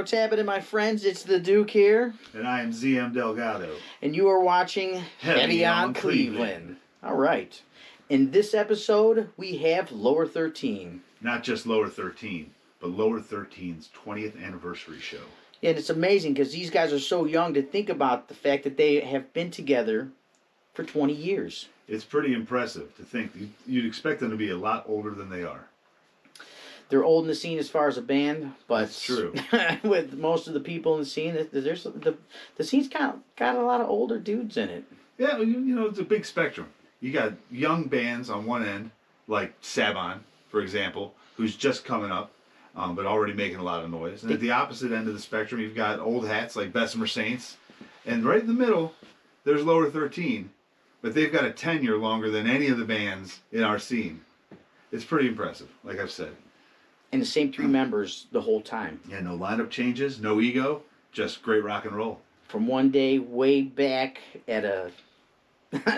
what's happening, my friends? It's the Duke here. And I am ZM Delgado. And you are watching Heavy on Cleveland. All right. In this episode, we have Lower 13. Not just Lower 13, but Lower 13's 20th anniversary show. And it's amazing because these guys are so young to think about the fact that they have been together for 20 years. It's pretty impressive to think. You'd expect them to be a lot older than they are. They're old in the scene as far as a band, but That's true. with most of the people in the scene, there's the scene's got a lot of older dudes in it. Yeah, it's a big spectrum. You got young bands on one end, like Saban, for example, who's just coming up, but already making a lot of noise. And at the opposite end of the spectrum, you've got old hats like Bessemer Saints. And right in the middle, there's Lower 13, but they've got a tenure longer than any of the bands in our scene. It's pretty impressive, like I've said. And the same three members the whole time. Yeah, no lineup changes, no ego, just great rock and roll. From one day way back at a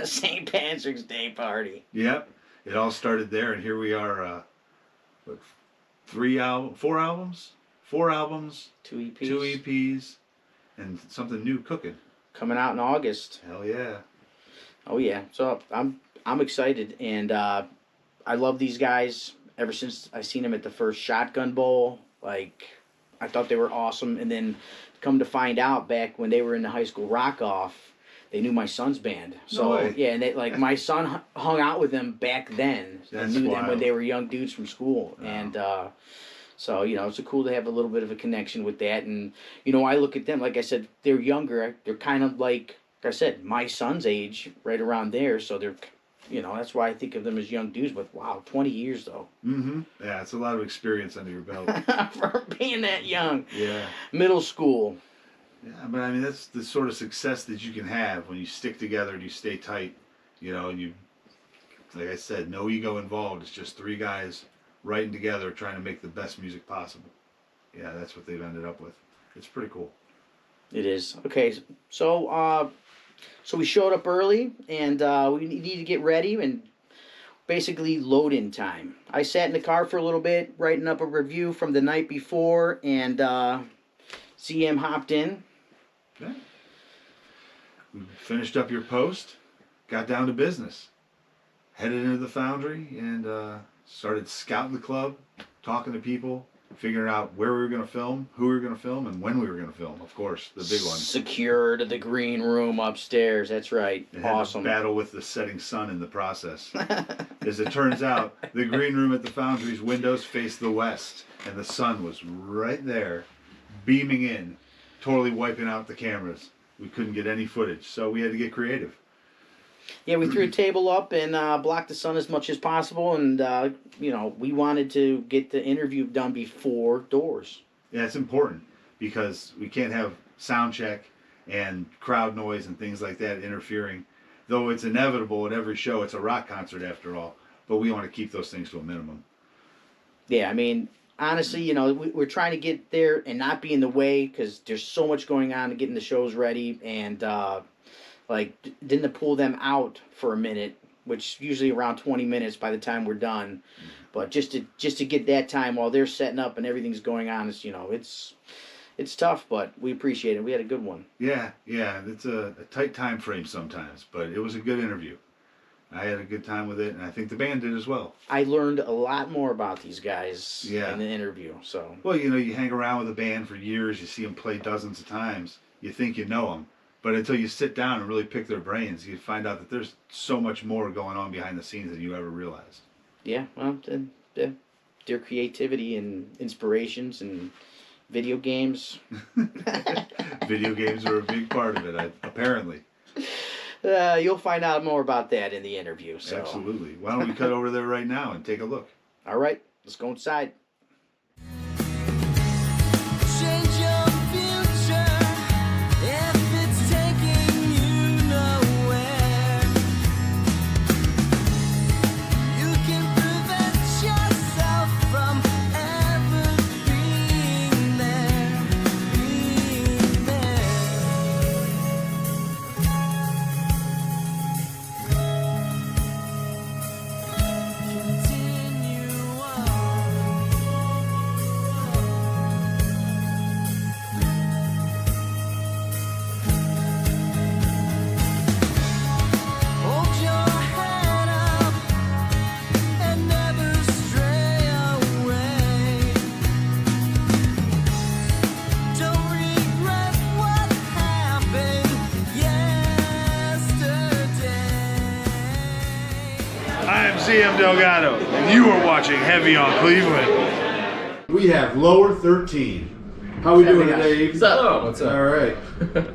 St. Patrick's Day party. Yep, it all started there, and here we are. Four albums, 2 2 EPs. 2 EPs, and something new cooking. Coming out in August. Hell yeah! Oh yeah. So I'm excited, and I love these guys. Ever since I seen them at the first Shotgun Bowl, I thought they were awesome. And then come to find out, back when they were in the high school rock-off, they knew my son's band. So yeah, and my son hung out with them back then. That's knew wild. them when they were young dudes from school. Wow. And so it's cool to have a little bit of a connection with that. And I look at them, like I said, they're younger. They're kind of like I said, my son's age, right around there. So they're. That's why I think of them as young dudes, but wow, 20 years though. Mm-hmm. Yeah, it's a lot of experience under your belt. For being that young. Yeah. Middle school. Yeah, but I mean, that's the sort of success that you can have when you stick together and you stay tight, and you, like I said, no ego involved. It's just 3 guys writing together trying to make the best music possible. Yeah, that's what they've ended up with. It's pretty cool. It is. Okay, so we showed up early, and we need to get ready, and basically load-in time. I sat in the car for a little bit, writing up a review from the night before, and CM hopped in. Yeah. We finished up your post, got down to business, headed into the Foundry, and started scouting the club, talking to people, figuring out where we were going to film, who we were going to film, and when we were going to film, of course, the big one. Secured the green room upstairs, that's right. It had Awesome. to battle with the setting sun in the process. As it turns out, the green room at the Foundry's windows faced the west, and the sun was right there, beaming in, totally wiping out the cameras. We couldn't get any footage, so we had to get creative. Yeah, we threw a table up and blocked the sun as much as possible, and we wanted to get the interview done before doors. Yeah, it's important because we can't have sound check and crowd noise and things like that interfering. Though it's inevitable at every show, it's a rock concert after all, but we want to keep those things to a minimum. Yeah, I mean, honestly, we're trying to get there and not be in the way because there's so much going on to getting the shows ready, and didn't to pull them out for a minute, which usually around 20 minutes by the time we're done. But just to get that time while they're setting up and everything's going on, it's tough, but we appreciate it. We had a good one. Yeah, it's a tight time frame sometimes, but it was a good interview. I had a good time with it, and I think the band did as well. I learned a lot more about these guys in the interview. So well, you hang around with a band for years, you see them play dozens of times, you think you know them. But until you sit down and really pick their brains, you find out that there's so much more going on behind the scenes than you ever realized. Yeah, well, their creativity and inspirations and video games. Video games are a big part of it, apparently. You'll find out more about that in the interview. So. Absolutely. Why don't we cut over there right now and take a look? All right, let's go inside. Continue on. CM Delgado, and you are watching Heavy on Cleveland. We have Lower 13. How are we doing today? What's up? What's up? All right.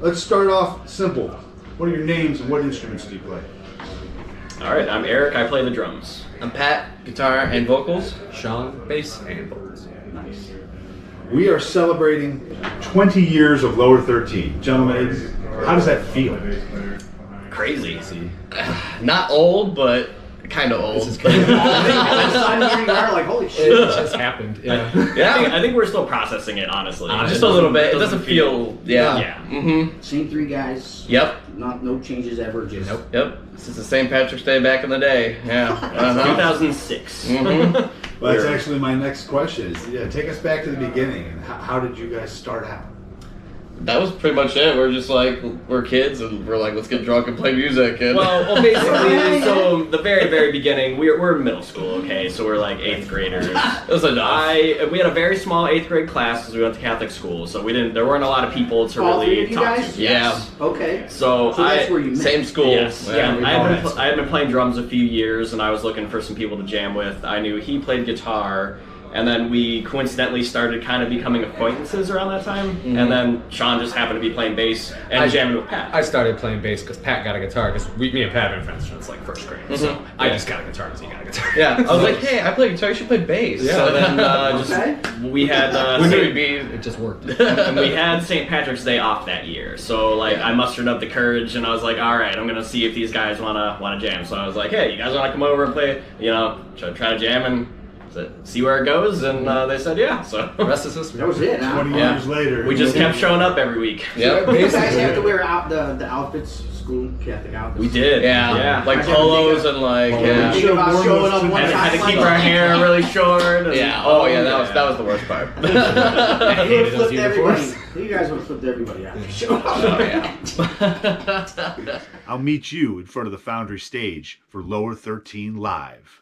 Let's start off simple. What are your names and what instruments do you play? All right, I'm Eric. I play the drums. I'm Pat, guitar and vocals. Sean, bass and vocals. Nice. We are celebrating 20 years of Lower 13. Gentlemen, how does that feel? Crazy. Not old, but kind of old. I'm hearing her like, holy shit. It just happened. Yeah. I think we're still processing it, honestly. Just a little bit. It doesn't feel. Yeah. Yeah. Mm-hmm. Same three guys. Yep. No changes ever. Just. Nope. Yep. This is the St. Patrick's Day back in the day. Yeah. 2006. Mm-hmm. Well, that's actually my next question. Is, take us back to the beginning. And how did you guys start out? That was pretty much it. We're just like, we're kids and we're like, let's get drunk and play music. And Well, basically, so the very, very beginning, we're in middle school, okay? So we're like 8th graders. it was enough. We had a very small 8th grade class because we went to Catholic school, so there weren't a lot of people to All three really of you talk guys? to. Yeah. Okay. So that's where you met. Same school. Yes, yeah. Yeah. I had been playing drums a few years, and I was looking for some people to jam with. I knew he played guitar, and then we coincidentally started kind of becoming acquaintances around that time. Mm-hmm. And then Sean just happened to be playing bass and jamming with Pat. I started playing bass because Pat got a guitar. Because me and Pat have been friends since like 1st grade. So I just got a guitar because he got a guitar. Yeah. I was like, hey, I play guitar. You should play bass. Yeah. So then, Okay. We had we knew Saint- it'd be. It just worked. and we had St. Patrick's Day off that year. So like I mustered up the courage and I was like, all right, I'm gonna see if these guys wanna jam. So I was like, hey, you guys wanna come over and play? Try to jam and see where it goes, and they said yeah. So The rest is history. That was it. Huh? 20 Yeah. years later. we just kept showing up every week. Yep. You guys have to wear out the outfits, school Catholic outfits. We did. Yeah. Like I didn't polos think and like, Oh, yeah. Think about showing up one And time. had to keep our hair really short. And, Yeah. Oh yeah, that was the worst part. You would have hated those flipped everybody. uniforms. You guys would have flipped everybody out. Show up. Oh yeah. I'll meet you in front of the Foundry stage for Lower 13 Live.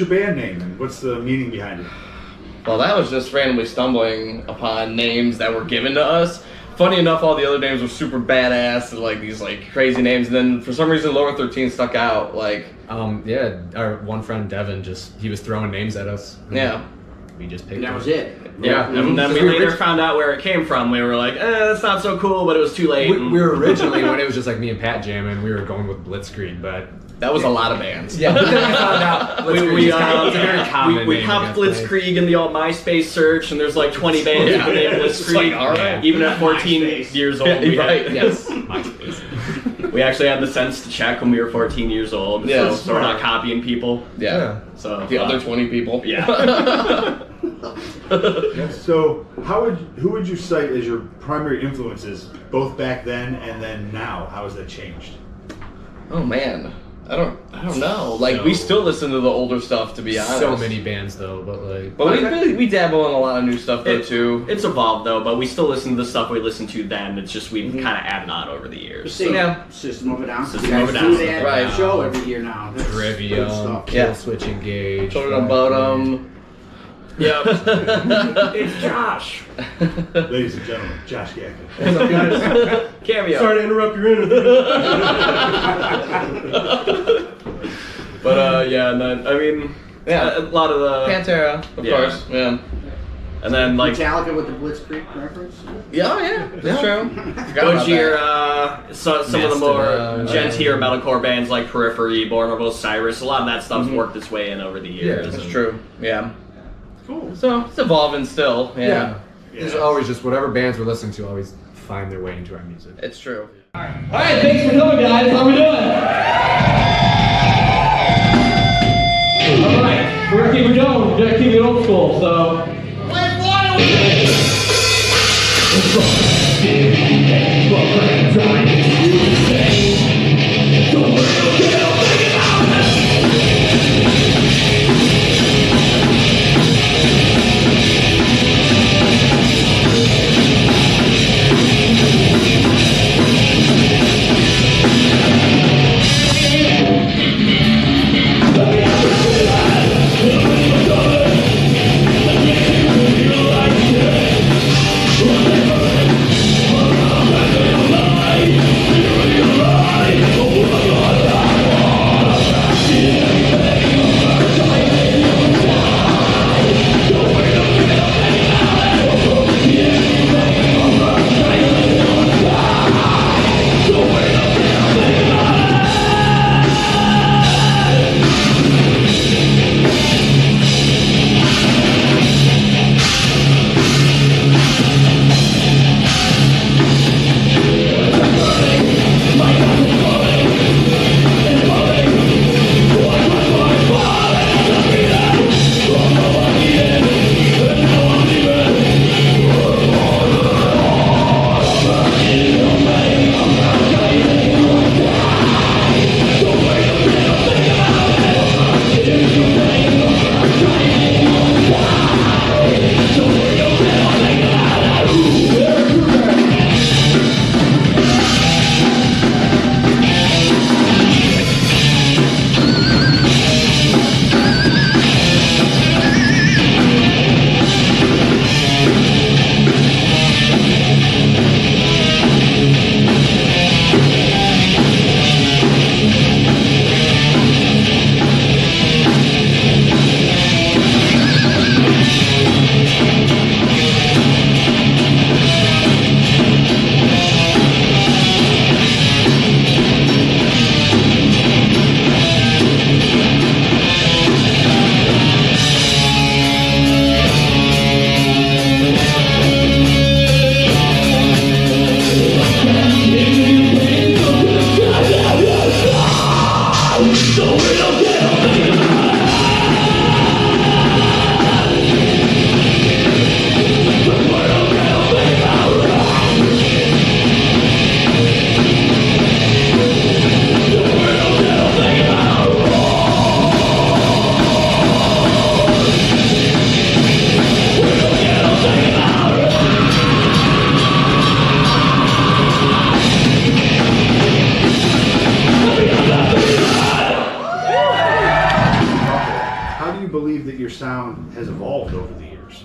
band name and what's the meaning behind it? Well, that was just randomly stumbling upon names that were given to us. Funny enough, all the other names were super badass and like these like crazy names. And then for some reason, Lower 13 stuck out. Like, yeah, our one friend Devin he was throwing names at us. yeah. We just picked And that it. was it. Yeah. And then we later found out where it came from. We were like, that's not so cool, but it was too late. We were originally, when it was just like me and Pat jamming, we were going with Blitzkrieg, but That was a lot of bands. yeah, but then we found out Blitzkrieg it's a very common we name popped against Blitzkrieg in the old MySpace search, and there's like 20 bands with the name It's like, Blitzkrieg. all right. Even at 14 MySpace. years old, Right. Yes, MySpace. we actually had the sense to check when we were 14 years old, Yeah. so we're not copying people. Yeah. So The other 20 people. yeah. So who would you cite as your primary influences, both back then and then now? How has that changed? Oh man, I don't know. Like No. we still listen to the older stuff, to be honest. So many bands though, but like. But we dabble in a lot of new stuff though too. It's evolved though, but we still listen to the stuff we listened to then. It's just we've kind of added on over the years. Same. Yeah. System of a Down. System You guys of a do Down. that Right. show every year now. That's good Trivium, stuff. Kill Yeah. Switch Engage. Children of Bodom. Yep. It's Josh. Ladies and gentlemen, Josh Gacka. What's up, guys? Cameo. Sorry to interrupt your interview. But yeah, and then I mean, Yeah. a lot of the Pantera, of Yeah. course. Yeah. and then like Metallica with the Blitzkrieg reference. Yeah, oh, yeah, that's true. Forgot about Gojira, some of the more Mastodon, gentler metalcore bands like Periphery, Born of Osiris, a lot of that stuff's worked its way in over the years. that. That's and- true. Yeah. Cool. So it's evolving still. Yeah. Yeah. There's always just whatever bands we're listening to always find their way into our music. It's true. All right, thanks for coming, guys. How we doing? All right, we're gonna keep it going. We're gonna keep it old school. So. sound has evolved over the years?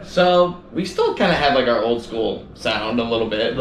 So we still kind of have like our old school sound a little bit,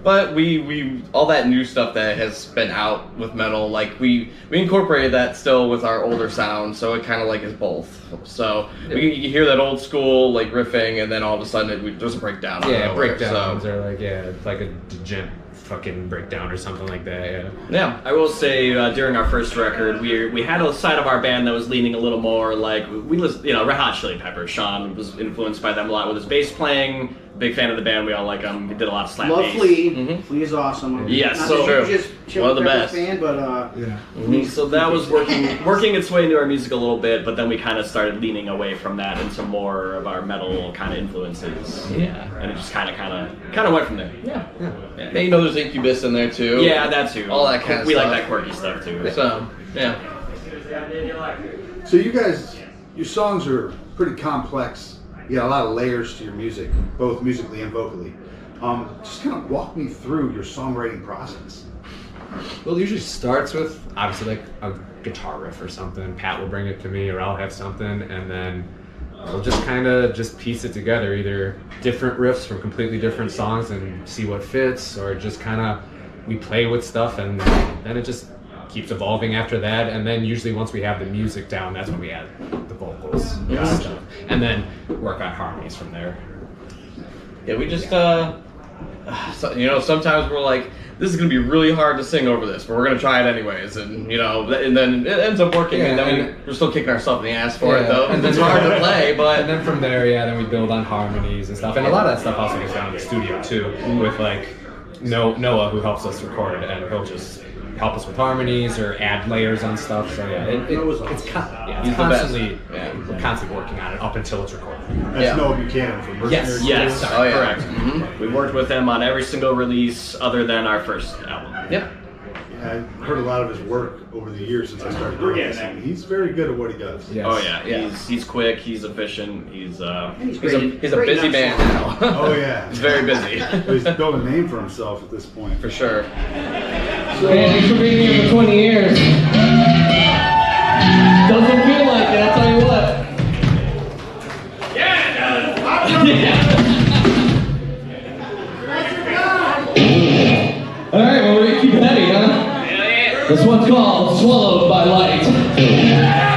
but we all that new stuff that has been out with metal, like we incorporated that still with our older sound, so it kind of like is both. So you hear that old school like riffing, and then all of a sudden there's a breakdown. Yeah, breakdowns are like like a gent fucking breakdown or something like that. Yeah. I will say during our first record, we had a side of our band that was leaning a little more like we listened, Red Hot Chili Peppers. Sean was influenced by them a lot with his bass playing. Big fan of the band. We all like them. We did a lot of slap Love bass. Flea. Flea is awesome. Yes, Not so the hugest Chili one of the Peppers best. fan, but Yeah. So that was working its way into our music a little bit, but then we kind of started leaning away from that into more of our metal kind of influences. Yeah. And it just kind of went from there. Yeah. And there's Incubus in there too. Yeah, that too. All that kind of we stuff. like that quirky stuff too. So yeah. So you guys, your songs are pretty complex. You got a lot of layers to your music, both musically and vocally. Just kind of walk me through your songwriting process. Well, it usually starts with obviously like a guitar riff or something. Pat will bring it to me, or I'll have something, and then we'll just kind of just piece it together, either different riffs from completely different songs and see what fits, or just kind of we play with stuff, and then it just keeps evolving after that. And then usually once we have the music down, that's when we add the vocals and stuff, and then work on harmonies from there. Yeah, we just sometimes we're like, this is gonna be really hard to sing over this, but we're gonna try it anyways, and and then it ends up working, and then we're still kicking ourselves in the ass for it though, and it's hard to play, but and then from there, then we build on harmonies and stuff, and a lot of that stuff also gets down in the studio too, with like Noah, who helps us record, and he'll just help us with harmonies or add layers on stuff. So it's constantly we're constantly working on it up until it's recorded. That's Noah Buchanan from Mercenary. Yes, Killers. Oh, yeah. correct. Mm-hmm. We worked with him on every single release other than our first album. Yep. I've heard a lot of his work over the years since I started doing this, and he's very good at what he does. Yes. Oh yeah, Yeah. He's quick, he's efficient, he's he's He's a great busy on man song. now. Oh yeah, He's very busy. He's built a name for himself at this point. For sure. Thanks for being here for 20 years. Doesn't feel like it, I'll tell you what. All right, well, we're gonna keep it heavy, huh? This one's called Swallowed by Light.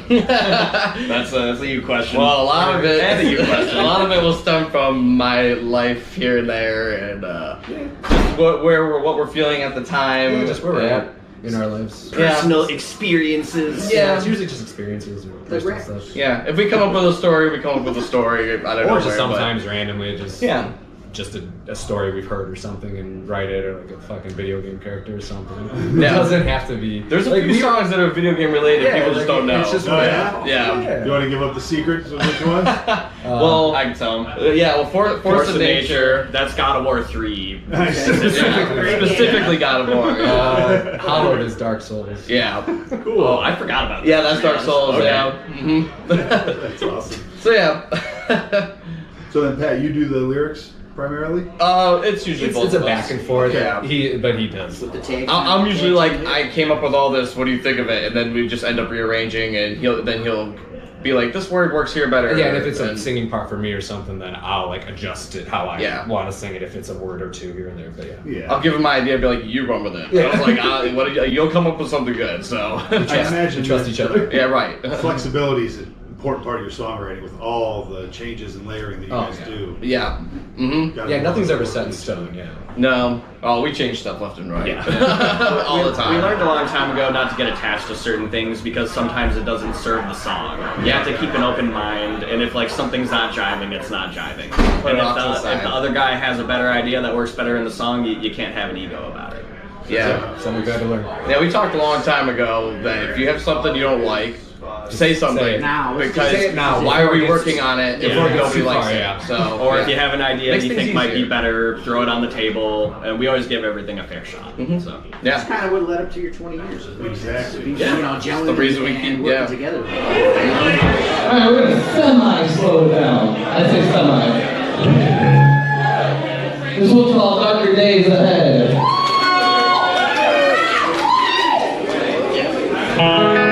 That's a you question. Well, a lot of it, And a you question. a lot of it will stem from my life here and there, and just what we're feeling at the time. Yeah, just where we're at in our lives. Personal experiences. Yeah. It's usually just experiences or personal stuff. Yeah, if we come up with a story, we come up with a story. I don't know. Or just sometimes randomly just Yeah. just a story we've heard or something and write it, or like a fucking video game character or something. Yeah. It doesn't have to be. There's a few songs that are video game related. Yeah, people just don't know. It's just Oh, yeah? Yeah. You want to give up the secret of which one? Well, I can tell them. yeah. Well, Force of Nature. That's God of War 3. Yeah, specifically God of War. Yeah. Hallowed is Dark Souls. Yeah. Cool. Oh, I forgot about that. Yeah, that's Dark Souls. Okay. Yeah. hmm That's awesome. So yeah. So then, Pat, you do the lyrics primarily? It's usually both It's a of us. back and forth. Yeah. He does. With the tags. I'm usually like, I came up with all this. What do you think of it? And then we just end up rearranging, and he'll be like, this word works here better. Yeah, and if it's a And- singing part for me or something, then I'll like adjust it how I Yeah. want to sing it. If it's a word or two here and there, but yeah. Yeah. I'll give him my idea. Be like, you run with it. Yeah. I was like, you'll come up with something good. So I imagine We trust that each other. yeah, right. flexibility is an important part of your songwriting with all the changes and layering that you guys yeah. do. Yeah. Mm-hmm. Gotta Yeah, be nothing's able ever to set in work stone. Yeah. No. Oh, we change stuff left and right. Yeah. All the time. We learned a long time ago not to get attached to certain things because sometimes it doesn't serve the song. You have to keep an open mind, and if like something's not jiving, it's not jiving. Put And it off to the if side. the other guy has a better idea that works better in the song, you can't have an ego about it. Yeah. Something we've had to learn. Yeah, we talked a long time ago that if you have something you don't like, say something. Say it now. Because Say it now. why are we Before it gets- working on it if before it gets nobody too likes far, it? yeah. So, Or yeah. if you have an idea Makes you things think might be easier. better, throw it on the table, and we always give everything a fair shot. Mhm. So. That's Yeah. kind of what led up to your 20 years. Exactly. You know, gelling the reason we and keep- working yeah. together. Alright, we're gonna semi-slow it down. I say semi. This one's called Darker Days Ahead. My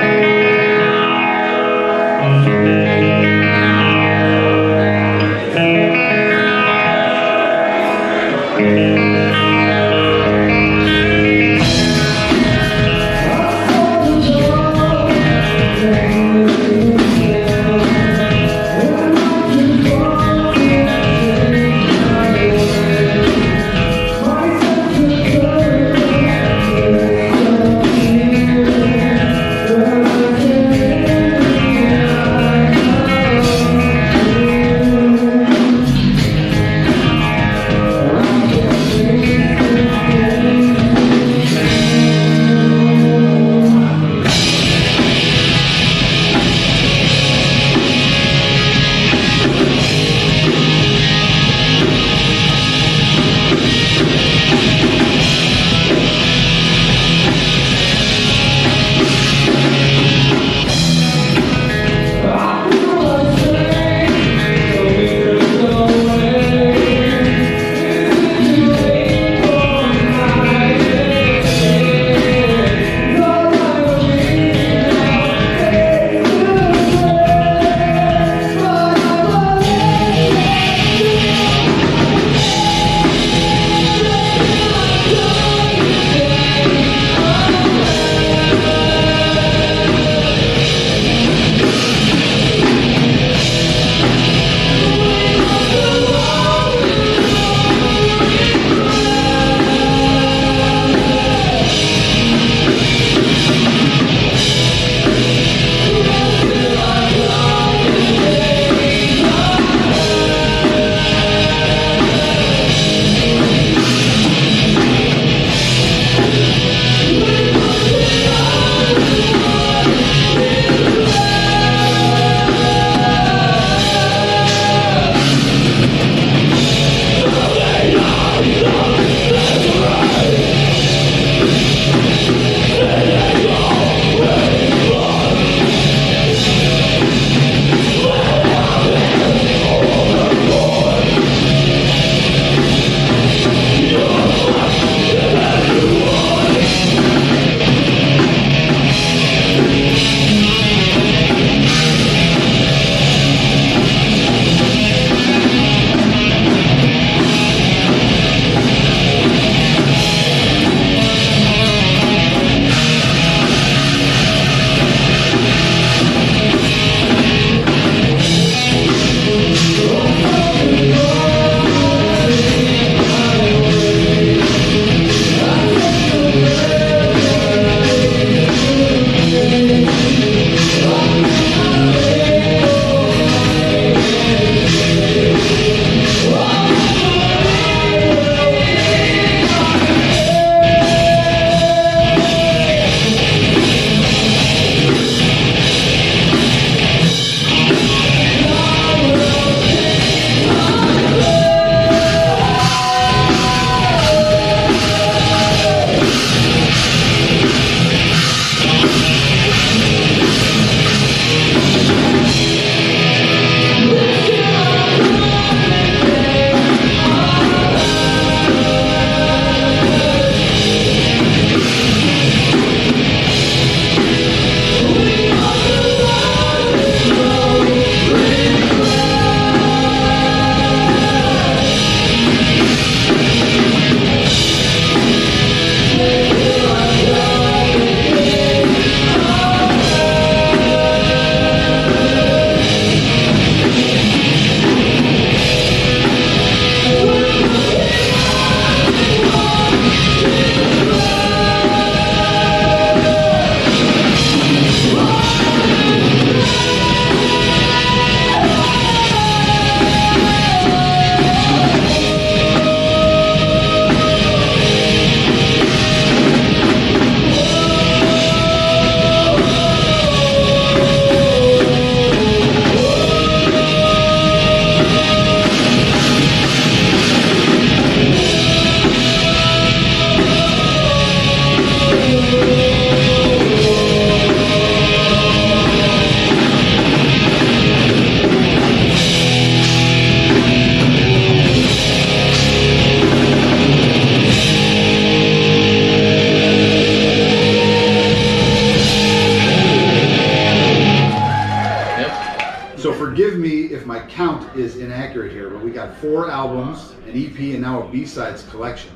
So forgive me if my count is inaccurate here, but we got 4 albums, an EP, and now a B-sides collection.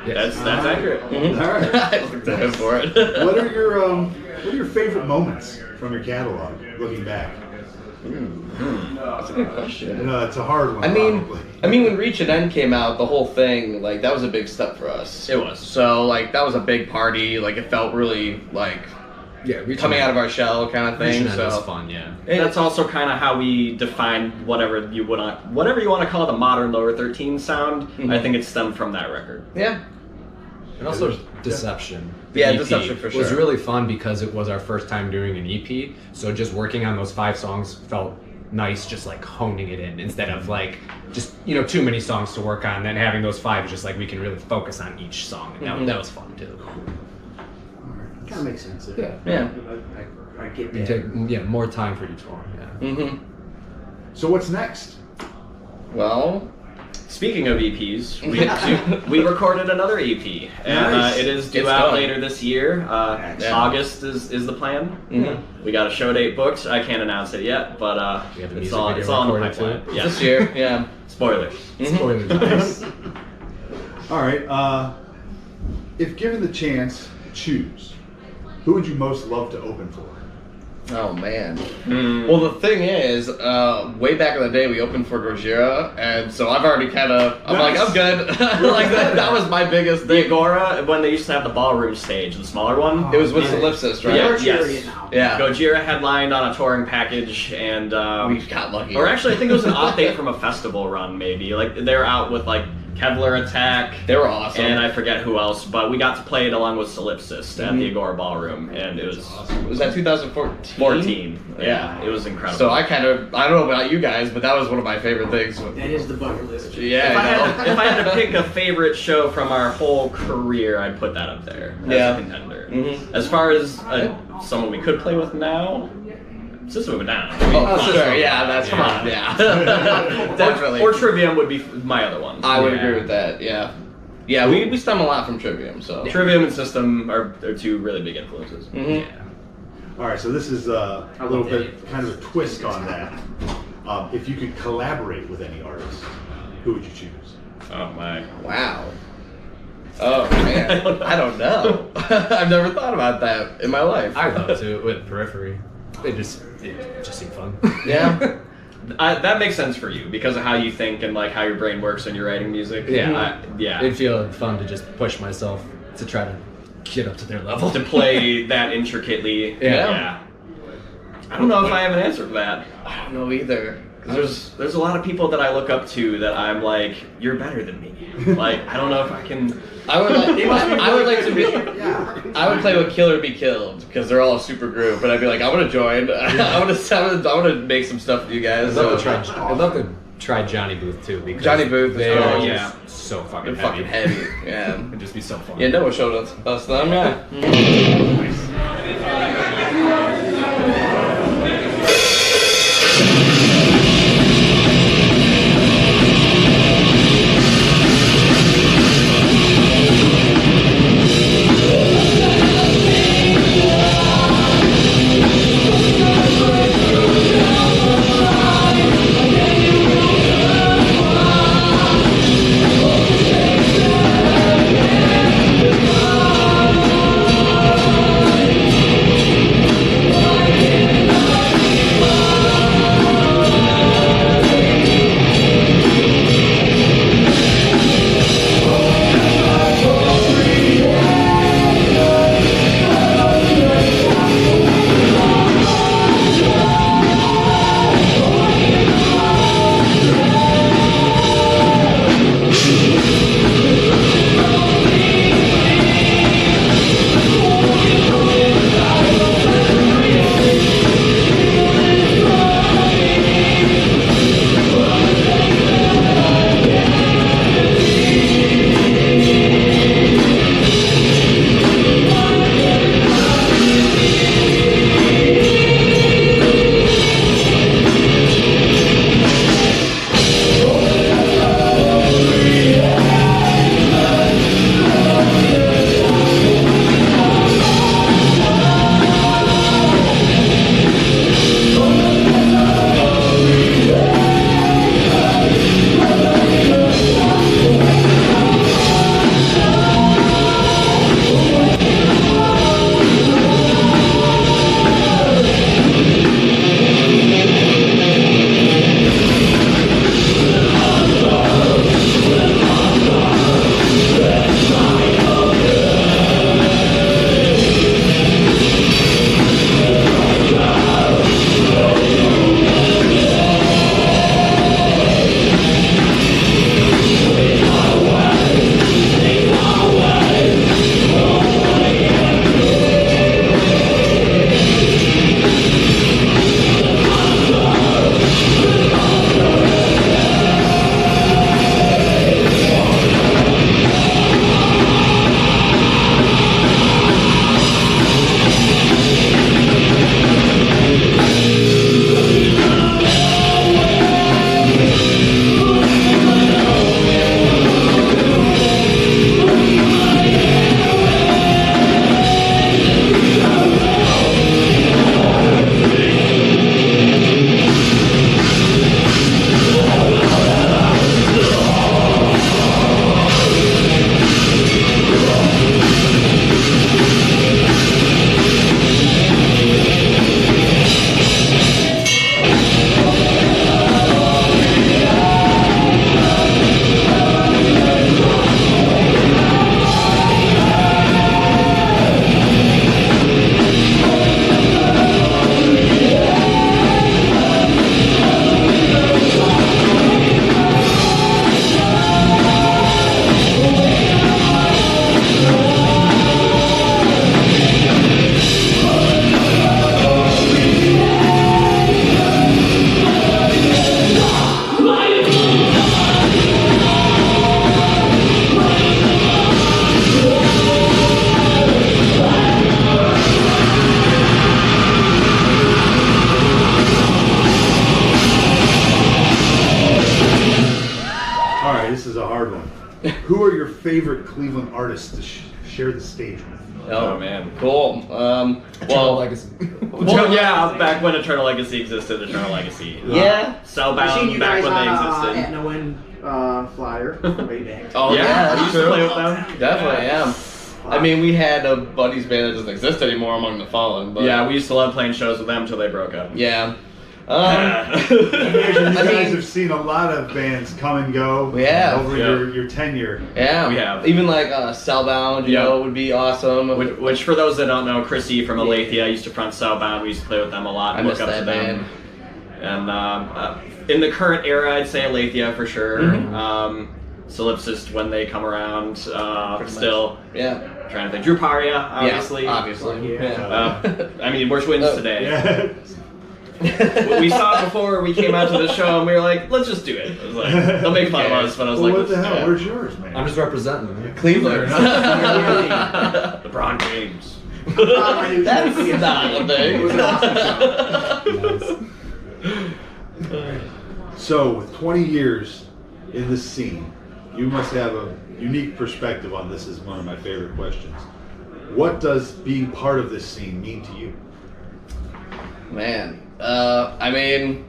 That's accurate. Mhm. All right. I looked at him for it. What are your favorite moments from your catalog, looking back? That's a good question. No, it's a hard one. I mean, probably. when Reach and End came out, the whole thing, like, that was a big step for us. It was. So, like, that was a big party. Like, it felt really, like, coming out of our shell kind of thing. So was fun, yeah. That's also kind of how we define whatever you want to call the modern Lower 13 sound. Mm-hmm. I think it stemmed from that record. yeah. And also Deception. The Yeah, EP Deception for was sure. really fun because it was our first time doing an EP. So just working on those 5 songs felt nice, just like honing it in instead of like just too many songs to work on. Then having those 5 is just like we can really focus on each song. And that was fun too. Kind of makes sense. Yeah. I get You that. take more time for each one. Yeah. Mm-hmm. So what's next? Well, Speaking of EPs, we recorded another EP, and Nice. it is due It's out done. later this year. Yeah. August is the plan. Mhm. We got a show date booked. I can't announce it yet, but We have a it's music all video in the recorded too. pipeline. Yeah. this year, yeah. Spoilers. Mhm. Spoilers. All right. If given the chance to choose, who would you most love to open for? Oh man. Mm. Well, the thing is, way back in the day, we opened for Gojira, and so I've already kind of, I'm like, I'm good. Like that was my biggest The thing. Agora, when they used to have the ballroom stage, the smaller one. It was with Solipsis, right? Yeah, March area yes. now. Yeah. Gojira headlined on a touring package, and We got lucky. or actually, I think it was an update from a festival run, maybe. Like they were out with like Kevlar Attack. They were awesome. And I forget who else, but we got to play it along with Solipsis at the Agora Ballroom, and it was Was that 2014? 14. Yeah, it was incredible. So I don't know about you guys, but that was one of my favorite things. That is the bucket list. Yeah, if, I I know. if I had to pick a favorite show from our whole career, I'd put that up there as Yeah. a contender. Mhm. As far as someone we could play with now, System of a Down. Oh, sure. Yeah, that's Come on. Yeah, definitely. Or Trivium would be my other one. I would Yeah. agree with that. Yeah. Yeah, we stem a lot from Trivium, so. Trivium and System are two really big influences. Mhm. All right, so this is a little bit kind of a twist on that. If you could collaborate with any artist, who would you choose? Oh my. Wow. Oh man, I don't know. I've never thought about that in my life. I love to with Periphery. They just seem fun. Yeah. That makes sense for you because of how you think and like how your brain works when you're writing music. Yeah. Yeah. It'd feel fun to just push myself to try to get up to their level. To play that intricately. Yeah. I don't know if I have an answer for that. I don't know either. There's a lot of people that I look up to that I'm like, you're better than me. Like I don't know if I can. I would like. I would like to be. Yeah. I would play with Kill or Be Killed because they're all a super group, and I'd be like, I want to join. I want to make some stuff with you guys. I'd love to try Johnny Booth too because Johnny Booth. they Oh, are yeah. just so fucking They're fucking heavy. Yeah. It'd just be so fun. Yeah, Noah showed us them. Yeah. hard one. Who are your favorite Cleveland artists to share the stage with? Oh man, Cool. Eternal Well, Legacy. Well, yeah, back when Eternal Legacy existed, Eternal Legacy. Yeah. I've seen Cellbound you back guys when they on existed. Etna Win flyer way back. Oh yeah, yeah, I that's used to true. play with them. Definitely, yeah. I mean, we had a buddies band that doesn't exist anymore, Among the Fallen. But Yeah, we used to love playing shows with them until they broke up. yeah. You guys mean- have seen a lot of bands come and go We have, over yeah. your tenure. Yeah, We have. Even like Cellbound, you Yeah. know, would be awesome. Which, for those that don't know, Chrissy from Aletheia used to front Cellbound. We used to play with them a lot I and miss look up that to them. band. And in the current era, I'd say Aletheia for sure. Mhm. Solipsist when they come around. Pretty Still Yeah, trying to think. Drew Paria, obviously. Yeah, obviously. Yeah. I mean, we're twins Oh. today. Yeah. We saw it before we came out to the show, and we were like, let's just do it. It was like, they'll make fun of us, but I was Well, like, what the let's hell? do it. Where's yours, man? I'm just representing them. Cleveland. LeBron James. That's not a thing. It was an awesome show. So, with 20 years in the scene, you must have a unique perspective on this. Is one of my favorite questions. What does being part of this scene mean to you? Man, I mean,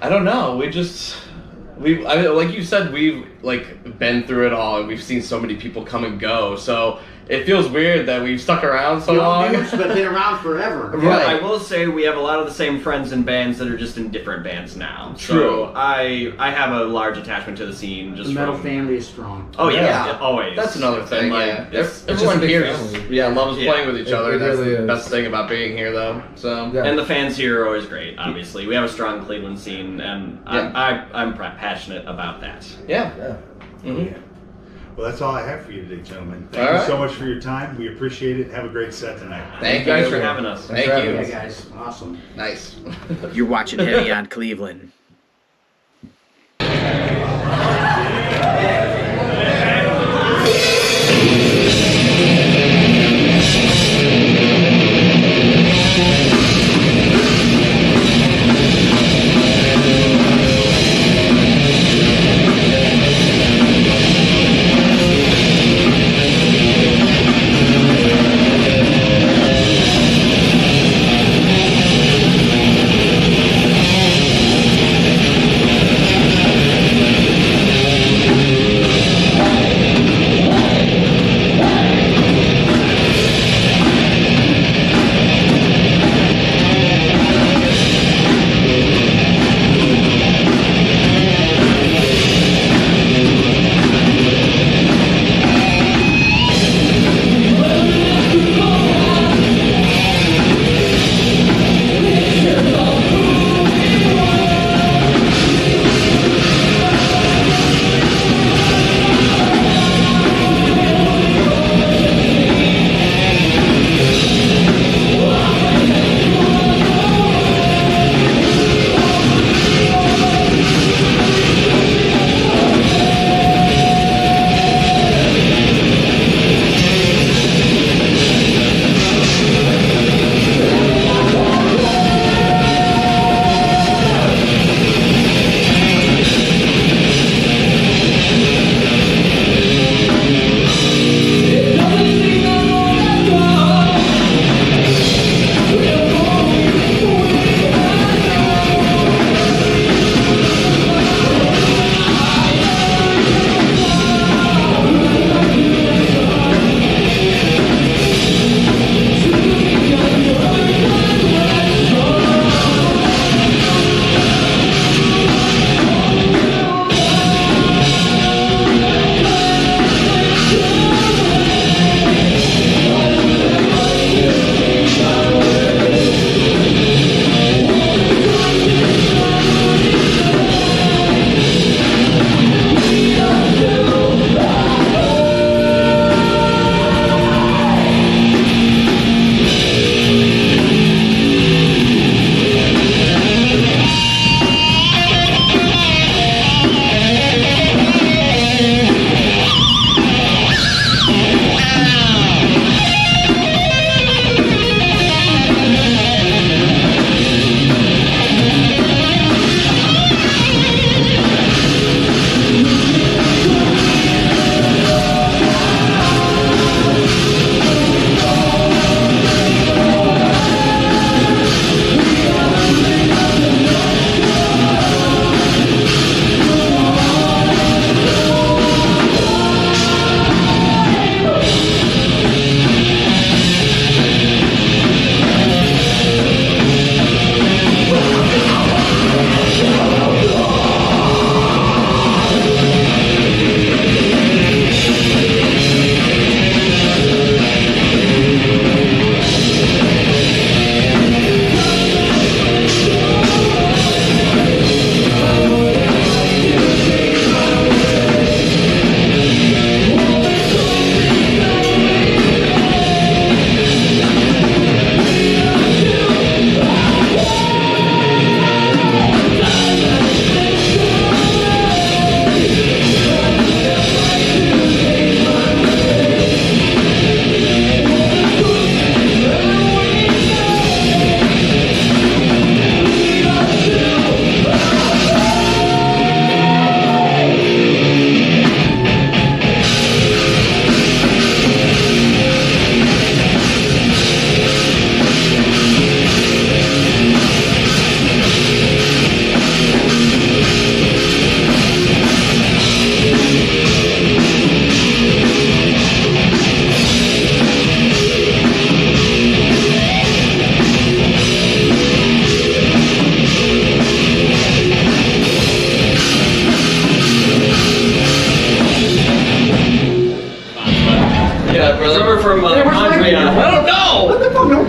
I don't know. I mean, like you said, we've like been through it all, and we've seen so many people come and go. So it feels weird that we've stuck around so long. Young dudes, but been around forever. Right. I will say we have a lot of the same friends in bands that are just in different bands now. True. So I have a large attachment to the scene. The Just metal from, family is strong. Oh yeah, Yeah. always. That's another thing. And, like, Yeah, it's- everyone just a big here, family. loves Yeah. playing with each It other. That's really the is. best thing about being here, though. So Yeah. And the fans here are always great. Obviously, we have a strong Cleveland scene, and Yeah. I'm passionate about that. yeah. Yeah. Mhm. Well, that's all I have for you today, gentlemen. All Thank you right. so much for your time. We appreciate it. Have a great set tonight. Thank you guys you for having us. Thank Thanks for you. having Yeah, guys, awesome. Nice. You're watching Heavy on Cleveland.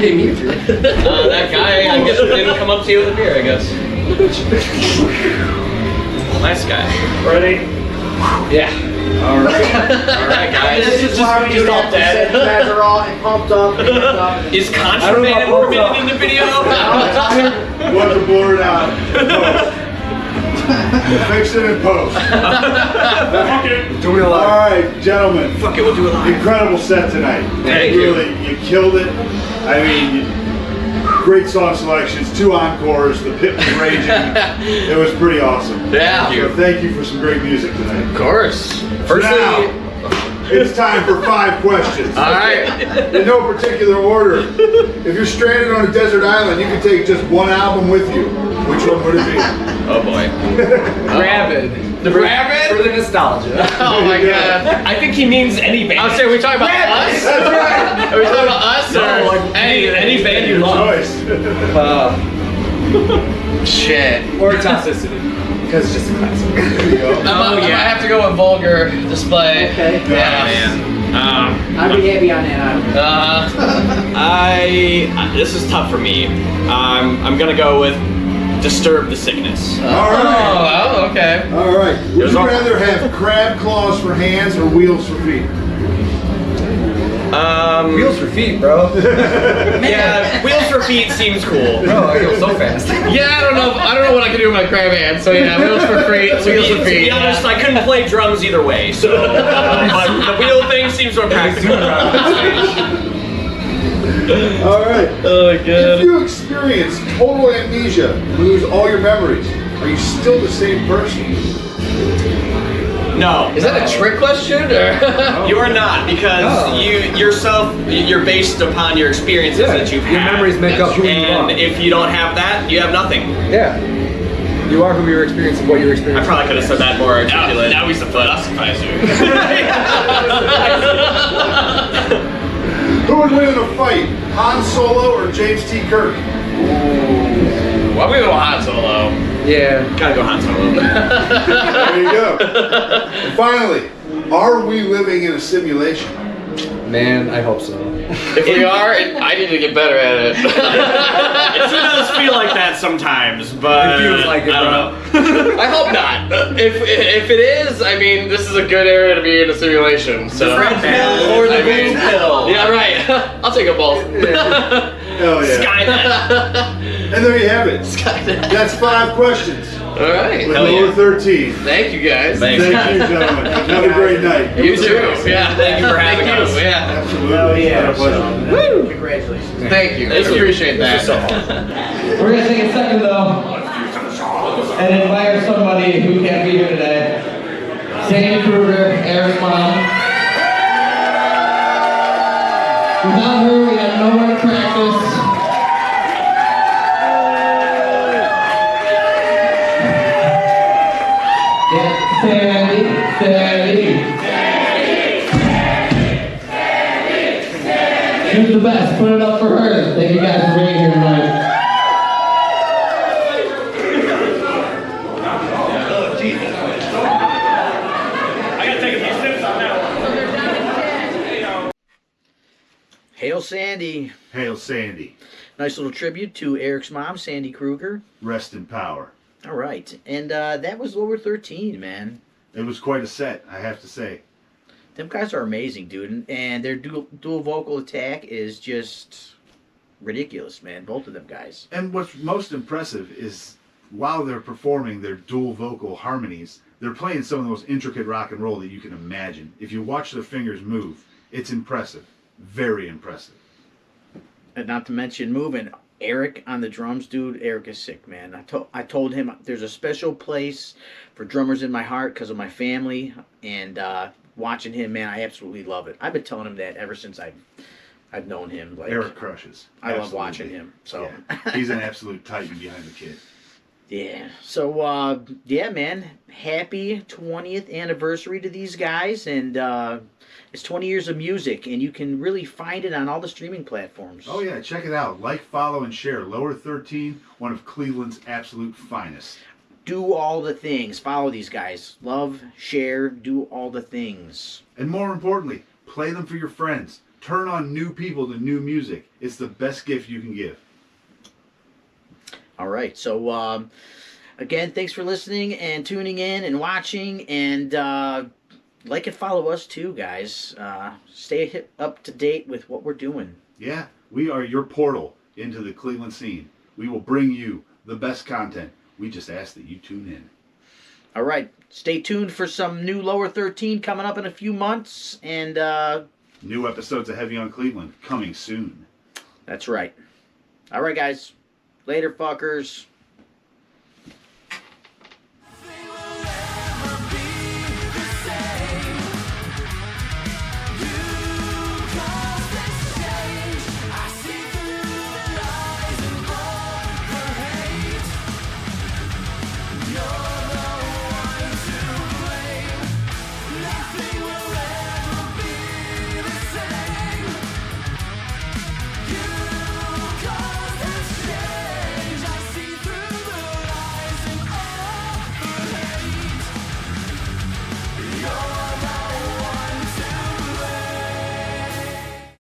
gave me a beer? That guy, I guess, didn't come up to you with a beer, I guess. Nice guy. Ready? Yeah. All right, guys. This is why we just all dead. You guys are all pumped up. Is contraband permitted in the video? Want to blur it out. Fix it in post. Doing a All lot. right, gentlemen. Fuck it, we'll do it live. Incredible set tonight. Thank you. Really, you killed it. I mean, great song selections, 2 encores, the pit was raging. It was pretty awesome. Yeah. So thank you for some great music tonight. Of course. Now, it's time for 5 questions. All right. In no particular order. If you're stranded on a desert island, you can take just one album with you. Which one would it be? Oh boy. Rabid. The Rabid? For the nostalgia. Oh my god. I think he means any band. I'm saying, are we talking about us? That's right. Are we talking about us or No, like any band you Your love. choice. Shit. Or Toxicity. Because it's just a classic. I might have to go with Vulgar Display. Okay. Yeah. I'd be happy on that island. This is tough for me. I'm gonna go with Disturb the Sickness. All right. Oh, okay. All right. Would you rather have crab claws for hands or wheels for feet? Wheels for feet, bro. Yeah, Wheels for Feet seems cool. Bro, I go so fast. Yeah, I don't know what I can do with my crab hand. So yeah, wheels for free. Wheels for To feet. be honest, I couldn't play drums either way, so but the wheel thing seems more practical. All right. Oh my If god. you experience total amnesia, lose all your memories, are you still the same person? No, Is that a trick question or? you are not, because Oh. you're based upon your experiences that you've Your had. memories make up who you And are. if you don't have that, you have nothing. Yeah. You are who you're experiencing, what you're I experiencing. probably could have said that more articulate. Now he's the philosophizer. Who would win in a fight, Han Solo or James T. Kirk? Well, I'm gonna go Han Solo. Yeah. Gotta go Han Solo. There you go. And finally, are we living in a simulation? Man, I hope so. If we are, I need to get better at it. It does feel like that sometimes, but It feels like it, I don't bro. know. I hope not. If it is, I mean, this is a good area to be in a simulation. So. Red pill or the blue pill. Yeah, right. I'll take them both. Hell yeah. Skynet. And there you have it. That's 5 questions. All right. With Hell lower yeah. 13. Thank you guys. Thanks. Thank you, gentlemen. Have a great night. You too. Yeah. Thank you for having us. Yeah. Absolutely. Oh yeah. It's been a pleasure. Congratulations. Thank you. I appreciate that. We're gonna take a second though and invite somebody who can't be here today. Sandy Kruger, Eric's mom. Without her, we have nowhere to practice. Yeah, Sandy. She's the best. Put it up for her. Thank you guys for being here tonight. I gotta take a few sips on that one. Hail Sandy. Hail Sandy. Nice little tribute to Eric's mom, Sandy Kruger. Rest in power. All right. And that was lower 13, man. It was quite a set, I have to say. Them guys are amazing, dude. And their dual vocal attack is just ridiculous, man. Both of them guys. And what's most impressive is while they're performing their dual vocal harmonies, they're playing some of the most intricate rock and roll that you can imagine. If you watch their fingers move, it's impressive. Very impressive. And not to mention moving. Eric on the drums, dude. Eric is sick, man. I told him there's a special place for drummers in my heart because of my family. And watching him, man, I absolutely love it. I've been telling him that ever since I've known him. Like, Eric crushes. I love Absolutely. watching him. So Yeah. He's an absolute titan behind the kid. yeah. So yeah, man. Happy 20th anniversary to these guys, and it's 20 years of music, and you can really find it on all the streaming platforms. Oh yeah, check it out. Like, follow, and share. Lower 13, one of Cleveland's absolute finest. Do all the things. Follow these guys. Love, share, do all the things. And more importantly, play them for your friends. turn on new people to new music. It's the best gift you can give. All right. So, again, thanks for listening and tuning in and watching. And like and follow us too, guys. Stay up to date with what we're doing. Yeah, we are your portal into the Cleveland scene. We will bring you the best content. We just ask that you tune in. All right. Stay tuned for some new Lower 13 coming up in a few months. And New episodes of Heavy on Cleveland coming soon. that's right. All right, guys. Later, fuckers.